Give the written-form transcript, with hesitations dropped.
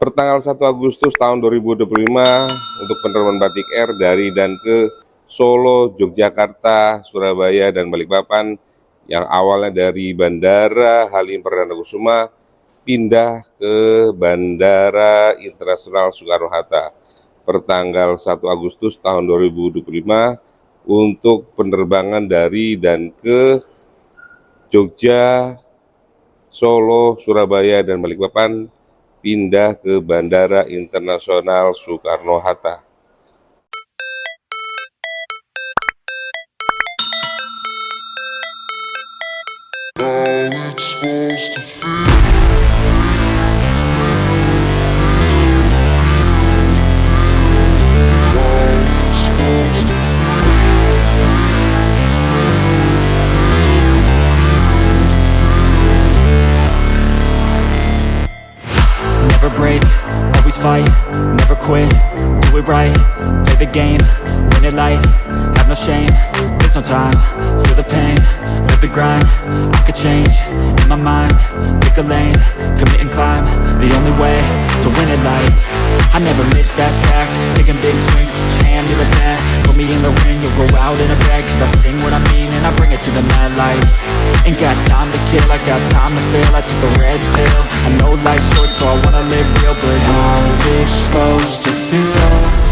pertanggal 1 Agustus tahun 2025 untuk penerbangan Batik Air dari dan ke Solo, Yogyakarta, Surabaya, dan Balikpapan yang awalnya dari Bandara Halim Perdanakusuma pindah ke Bandara Internasional Soekarno Hatta pertanggal 1 Agustus tahun 2025 untuk penerbangan dari dan ke Jogja, Solo, Surabaya, dan Balikpapan pindah ke Bandara Internasional Soekarno Hatta. Never break, always fight, never quit, do it right, play the game, win it life, have no shame, there's no time, feel the pain, live the grind, I could change, in my mind, pick a lane, commit and climb, the only way to win it life, I never miss, that's fact, taking big swings, put your hand to the bat, put me in the ring, you'll go out in a bag, cause I sing what I mean and I bring it to the mad light, ain't got time to kill, I got time to feel, I took the red pill, I know life's short so I wanna live real, but how's it supposed to feel?